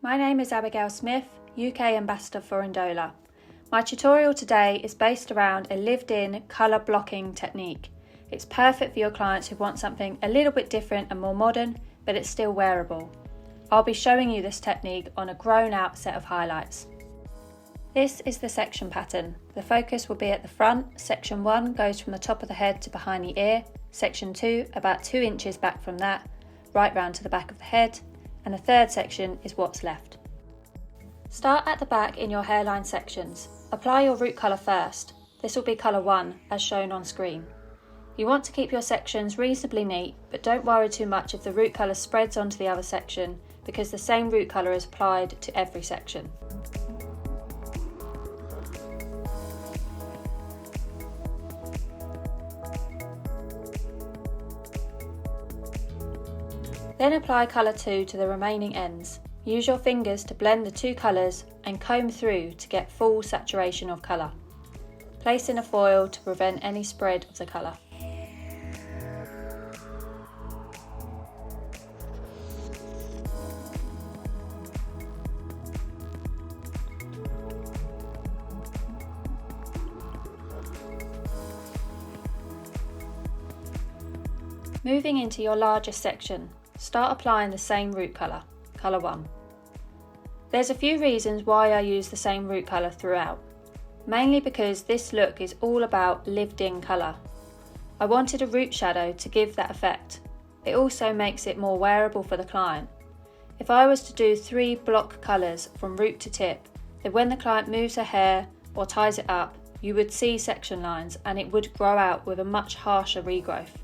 My name is Abigail Smith, UK Ambassador for INDOLA. My tutorial today is based around a lived-in colour blocking technique. It's perfect for your clients who want something a little bit different and more modern, but it's still wearable. I'll be showing you this technique on a grown-out set of highlights. This is the section pattern. The focus will be at the front. Section 1 goes from the top of the head to behind the ear. Section 2 about 2 inches back from that, right round to the back of the head. And the third section is what's left. Start at the back in your hairline sections. Apply your root colour first. This will be colour 1 as shown on screen. You want to keep your sections reasonably neat, but don't worry too much if the root colour spreads onto the other section because the same root colour is applied to every section. Then apply colour 2 to the remaining ends. Use your fingers to blend the two colours and comb through to get full saturation of colour. Place in a foil to prevent any spread of the colour. Moving into your largest section. Start applying the same root colour, colour 1. There's a few reasons why I use the same root colour throughout, mainly because this look is all about lived-in colour. I wanted a root shadow to give that effect. It also makes it more wearable for the client. If I was to do 3 block colours from root to tip, then when the client moves her hair or ties it up, you would see section lines and it would grow out with a much harsher regrowth.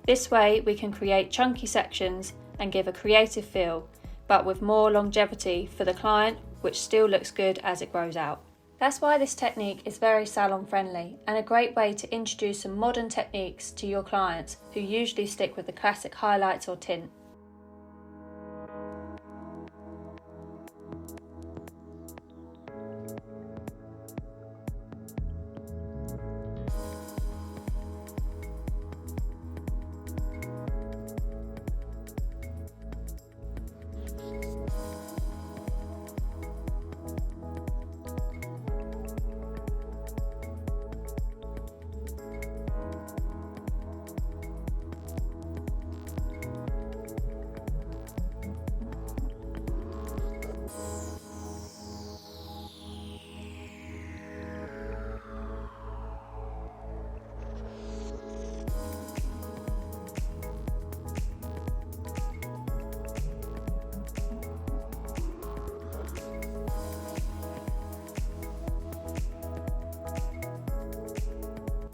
This way we can create chunky sections and give a creative feel, but with more longevity for the client, which still looks good as it grows out. That's why this technique is very salon friendly and a great way to introduce some modern techniques to your clients who usually stick with the classic highlights or tint.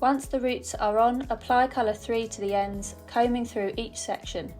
Once the roots are on, apply colour 3 to the ends, combing through each section.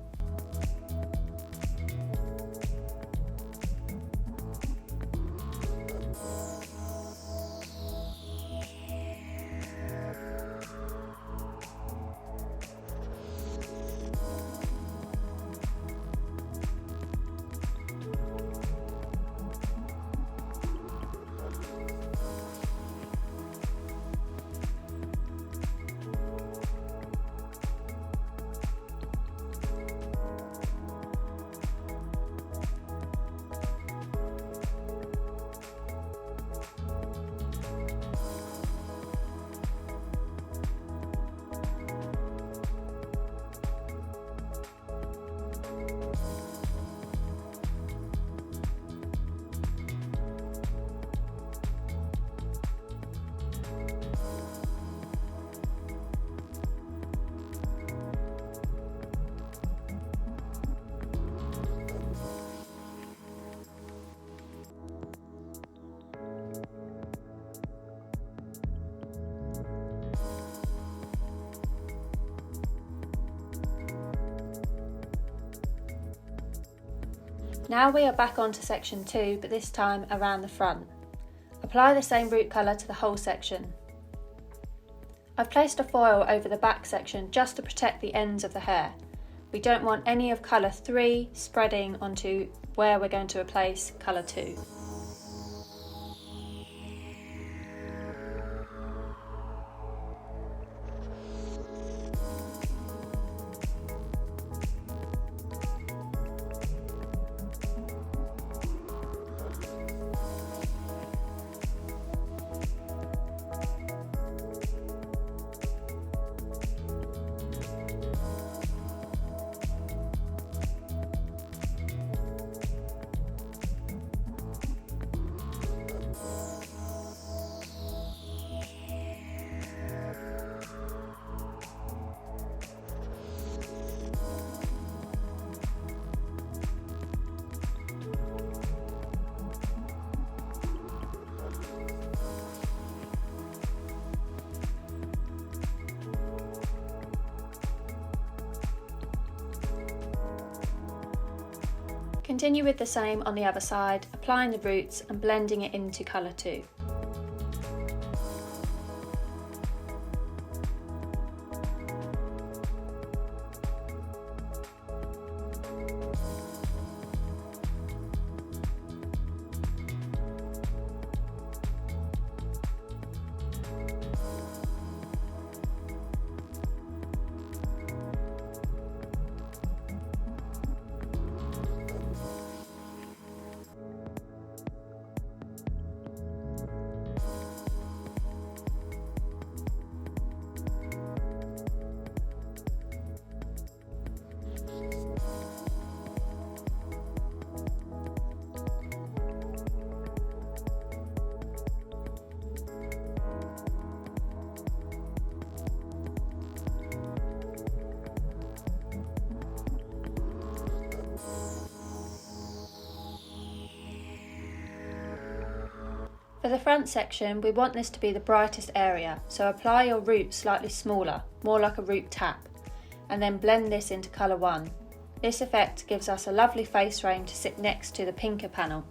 Now we are back onto section 2, but this time around the front. Apply the same root colour to the whole section. I've placed a foil over the back section just to protect the ends of the hair. We don't want any of colour 3 spreading onto where we're going to replace colour 2. Continue with the same on the other side, applying the roots and blending it into colour 2. For the front section, we want this to be the brightest area, so apply your root slightly smaller, more like a root tap, and then blend this into colour 1. This effect gives us a lovely face frame to sit next to the pinker panel.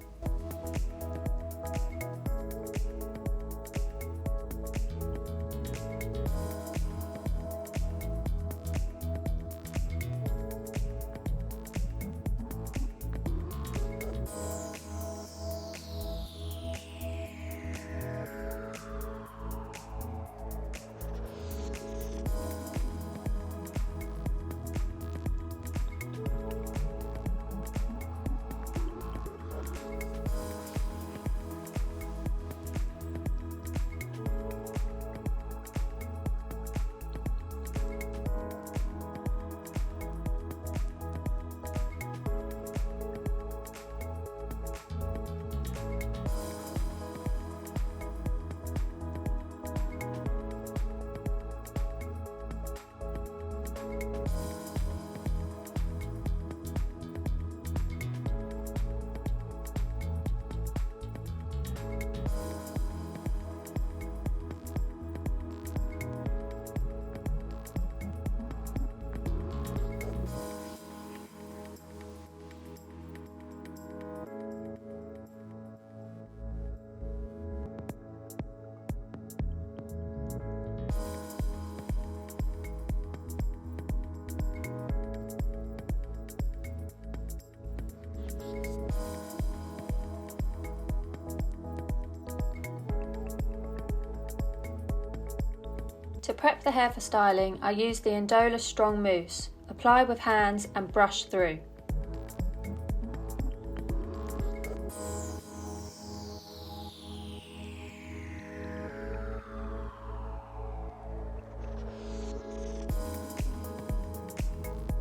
To prep the hair for styling, I use the INDOLA Strong Mousse. Apply with hands and brush through.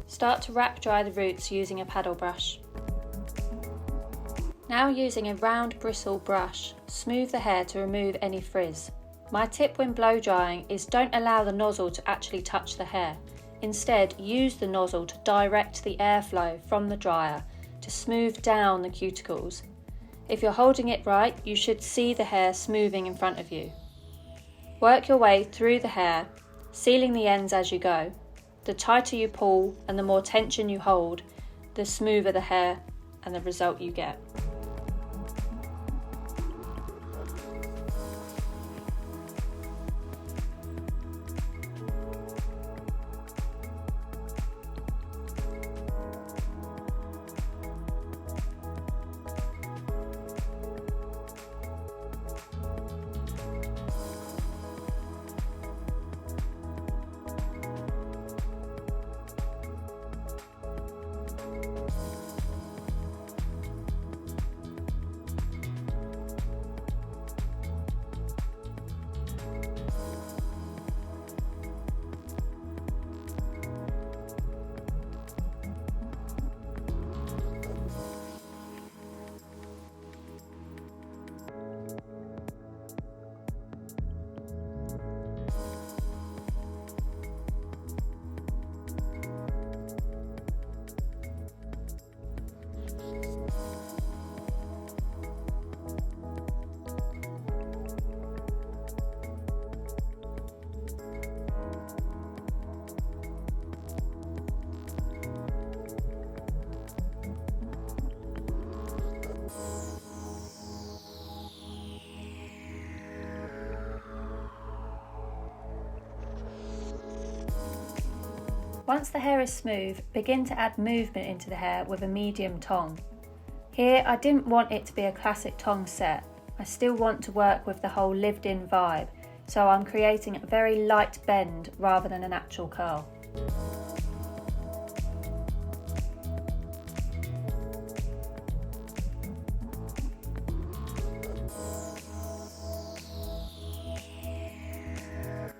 Start to wrap dry the roots using a paddle brush. Now using a round bristle brush, smooth the hair to remove any frizz. My tip when blow drying is don't allow the nozzle to actually touch the hair. Instead, use the nozzle to direct the airflow from the dryer to smooth down the cuticles. If you're holding it right, you should see the hair smoothing in front of you. Work your way through the hair, sealing the ends as you go. The tighter you pull and the more tension you hold, the smoother the hair and the result you get. Once the hair is smooth, begin to add movement into the hair with a medium tong. Here I didn't want it to be a classic tong set. I still want to work with the whole lived-in vibe, so I'm creating a very light bend rather than an actual curl.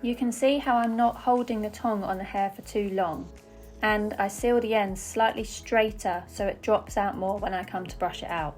You can see how I'm not holding the tong on the hair for too long, and I seal the ends slightly straighter so it drops out more when I come to brush it out.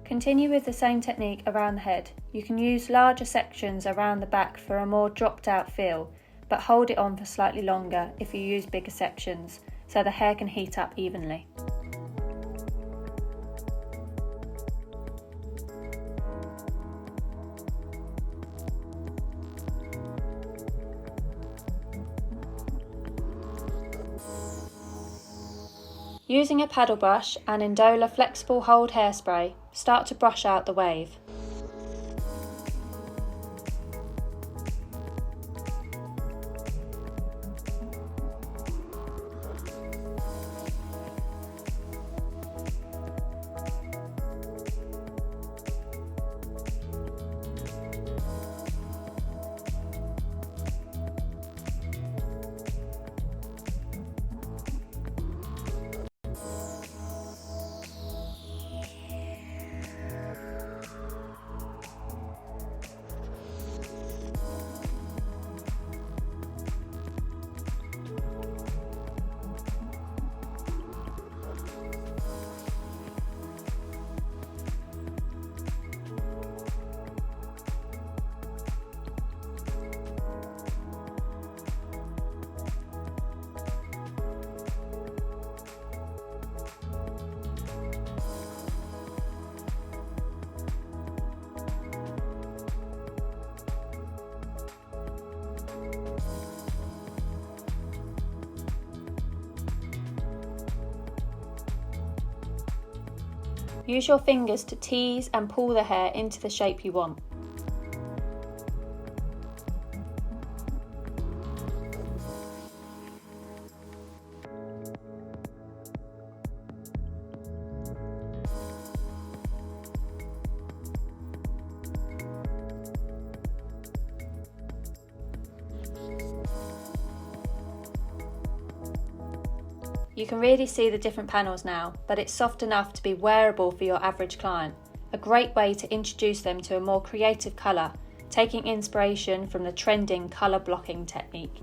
Continue with the same technique around the head. You can use larger sections around the back for a more dropped out feel, but hold it on for slightly longer if you use bigger sections, so the hair can heat up evenly. Using a paddle brush and INDOLA flexible hold hairspray, start to brush out the wave. Use your fingers to tease and pull the hair into the shape you want. You can really see the different panels now, but it's soft enough to be wearable for your average client. A great way to introduce them to a more creative colour, taking inspiration from the trending colour blocking technique.